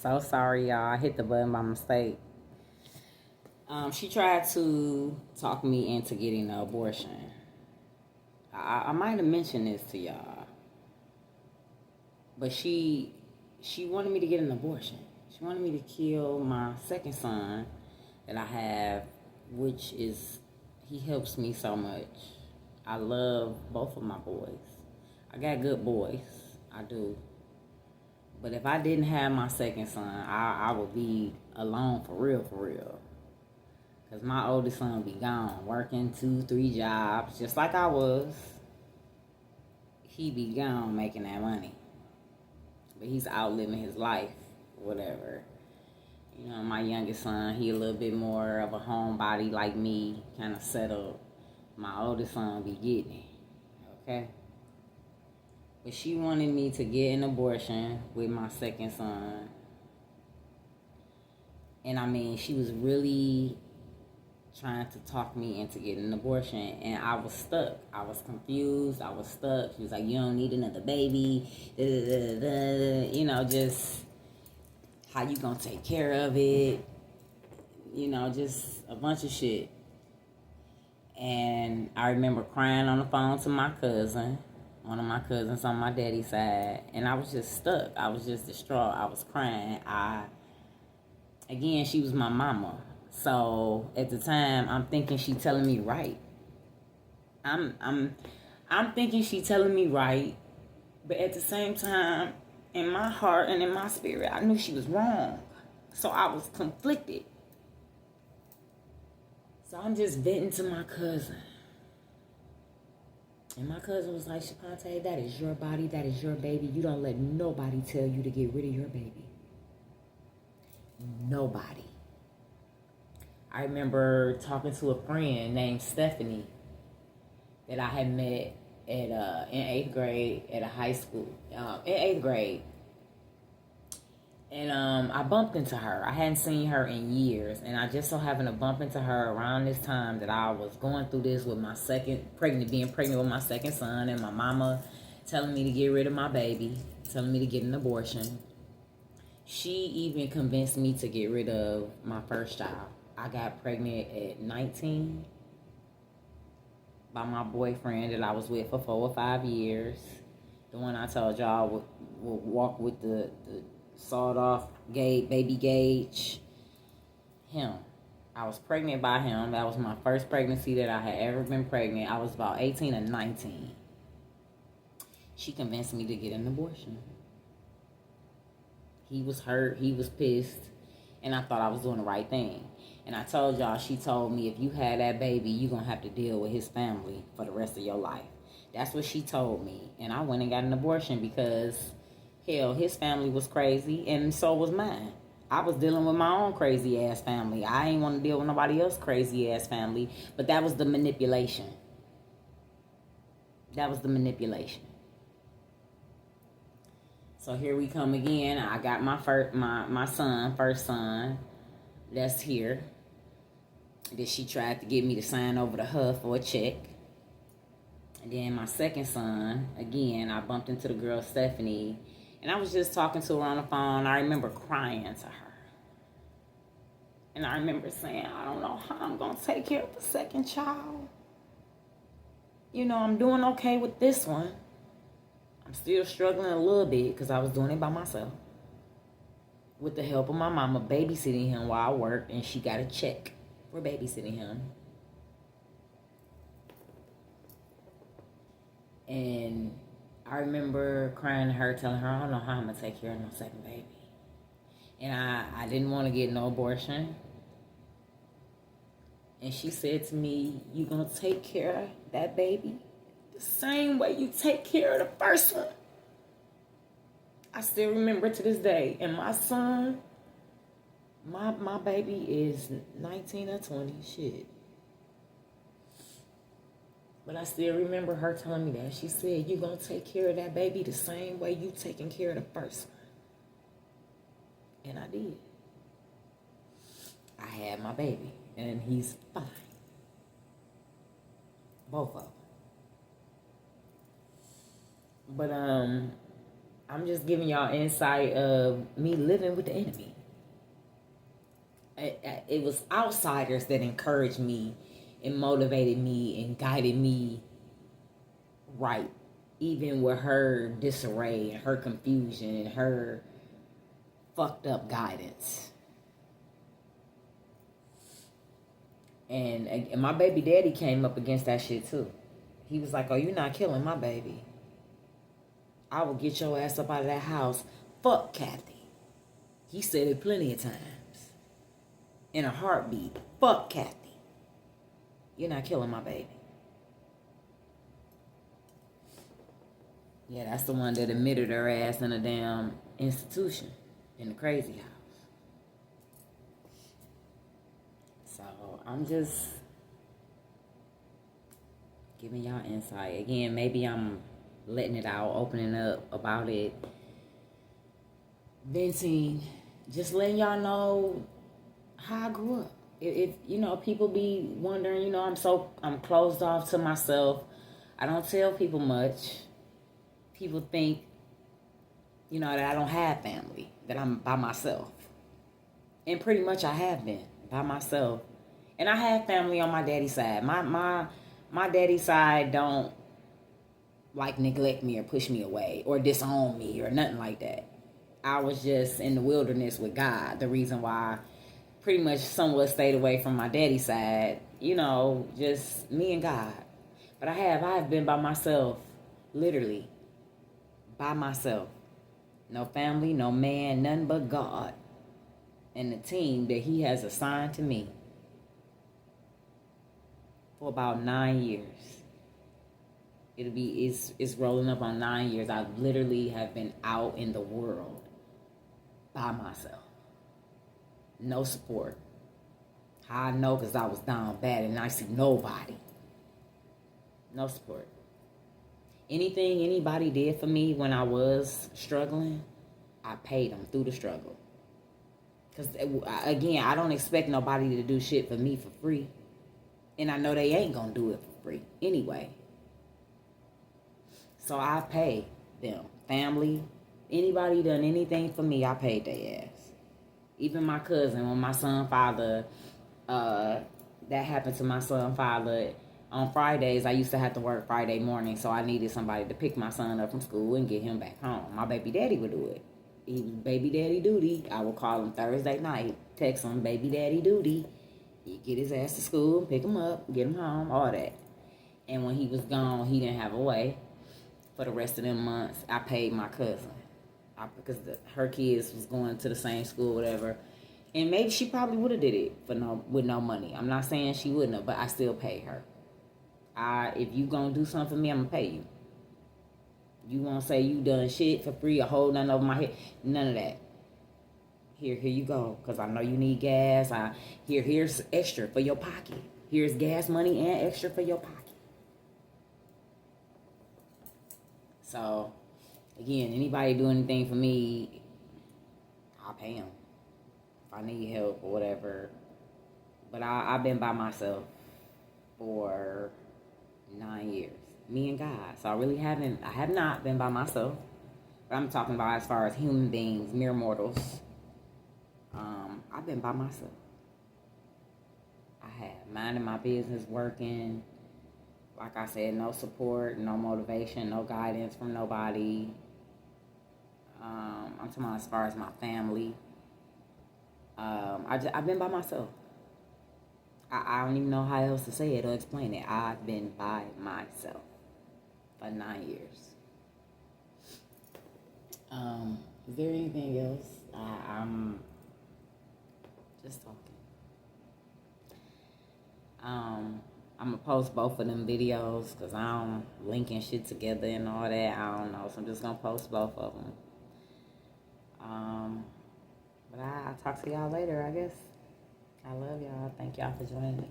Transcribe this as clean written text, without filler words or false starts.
So sorry, y'all. I hit the button by mistake. She tried to talk me into getting an abortion. I might have mentioned this to y'all, but she wanted me to get an abortion. She wanted me to kill my second son that I have, which is, he helps me so much. I love both of my boys. I got good boys. I do. But if I didn't have my second son, I would be alone for real. Because my oldest son would be gone, working 2-3 jobs, just like I was. He be gone making that money. But he's out living his life, whatever. You know, my youngest son, he a little bit more of a homebody like me, kind of settled. My oldest son be getting it, okay? But she wanted me to get an abortion with my second son. And I mean, she was really trying to talk me into getting an abortion. And I was stuck. I was confused. I was stuck. She was like, you don't need another baby. You know, just how you gonna take care of it. You know, just a bunch of shit. And I remember crying on the phone to my cousin. One of my cousins on my daddy's side, and I was just stuck. I was just distraught. I was crying. Again, she was my mama. So at the time, I'm thinking she telling me right. I'm thinking she telling me right, but at the same time, in my heart and in my spirit, I knew she was wrong. So I was conflicted. So I'm just venting to my cousin. And my cousin was like, Shapante, that is your body, that is your baby. You don't let nobody tell you to get rid of your baby. Nobody. I remember talking to a friend named Stephanie that I had met at in 8th grade at a high school. In 8th grade. And I bumped into her. I hadn't seen her in years. And I just so happened to bump into her around this time that I was going through this with my being pregnant with my second son. And my mama telling me to get rid of my baby. Telling me to get an abortion. She even convinced me to get rid of my first child. I got pregnant at 19 by my boyfriend that I was with for 4 or 5 years. The one I told y'all would walk with the sawed off baby gauge. Him. I was pregnant by him. That was my first pregnancy that I had ever been pregnant. I was about 18 or 19. She convinced me to get an abortion. He was hurt. He was pissed. And I thought I was doing the right thing. And I told y'all, she told me, if you had that baby, you're going to have to deal with his family for the rest of your life. That's what she told me. And I went and got an abortion because, hell, his family was crazy, and so was mine. I was dealing with my own crazy-ass family. I ain't want to deal with nobody else's crazy-ass family, but that was the manipulation. That was the manipulation. So here we come again. I got my first son, that's here. Then she tried to get me to sign over to her for a check. And then my second son, again, I bumped into the girl Stephanie, and I was just talking to her on the phone. I remember crying to her. And I remember saying, I don't know how I'm going to take care of the second child. You know, I'm doing okay with this one. I'm still struggling a little bit because I was doing it by myself. With the help of my mama babysitting him while I worked, and she got a check for babysitting him. And I remember crying to her, telling her, I don't know how I'm going to take care of no second baby. And I didn't want to get no abortion. And she said to me, you going to take care of that baby the same way you take care of the first one. I still remember to this day. And my son, my baby is 19 or 20, shit. But I still remember her telling me that. She said, you're going to take care of that baby the same way you taking care of the first one. And I did. I had my baby. And he's fine. Both of them. But, I'm just giving y'all insight of me living with the enemy. It was outsiders that encouraged me and motivated me and guided me right. Even with her disarray and her confusion and her fucked up guidance. And my baby daddy came up against that shit too. He was like, oh, you're not killing my baby. I will get your ass up out of that house. Fuck Kathy. He said it plenty of times. In a heartbeat. Fuck Kathy. You're not killing my baby. Yeah, that's the one that admitted her ass in a damn institution. In the crazy house. So, I'm just giving y'all insight. Again, maybe I'm letting it out, opening up about it, venting, just letting y'all know how I grew up. If you know, people be wondering, you know, I'm closed off to myself. I don't tell people much. People think, you know, that I don't have family, that I'm by myself. And pretty much I have been by myself. And I have family on my daddy's side. My daddy's side don't like neglect me or push me away or disown me or nothing like that. I was just in the wilderness with God. The reason why I pretty much somewhat stayed away from my daddy's side, you know, just me and God. But I have been by myself, literally by myself. No family, no man, none but God and the team that he has assigned to me for about 9 years. It's rolling up on 9 years. I literally have been out in the world by myself. No support. How I know? Because I was down bad and I see nobody. No support. Anything anybody did for me when I was struggling, I paid them through the struggle. Because, again, I don't expect nobody to do shit for me for free. And I know they ain't going to do it for free anyway. So I pay them. Family, anybody done anything for me, I paid their ass. Even my cousin, when my son father, that happened to my son father, on Fridays, I used to have to work Friday morning, so I needed somebody to pick my son up from school and get him back home. My baby daddy would do it. He was baby daddy duty. I would call him Thursday night, text him baby daddy duty. He'd get his ass to school, pick him up, get him home, all that. And when he was gone, he didn't have a way. For the rest of them months, I paid my cousin. Because her kids was going to the same school, whatever. And maybe she probably would have did it with no money. I'm not saying she wouldn't have, but I still paid her. If you gonna do something for me, I'm gonna pay you. You won't say you done shit for free or hold nothing over my head. None of that. Here you go. Because I know you need gas. Here's extra for your pocket. Here's gas money and extra for your pocket. So, again, anybody do anything for me, I'll pay them. If I need help or whatever. But I've been by myself for 9 years. Me and God. So I have not been by myself. But I'm talking about as far as human beings, mere mortals. I've been by myself. I have. Minding my business, working. Like I said, no support, no motivation, no guidance from nobody. I'm talking about as far as my family. I've been by myself. I don't even know how else to say it or explain it. I've been by myself for 9 years. Is there anything else? I'm just talking. I'm gonna post both of them videos because I don't linking shit together and all that. I don't know, so I'm just gonna post both of them. But I'll talk to y'all later, I guess. I love y'all. Thank y'all for joining me.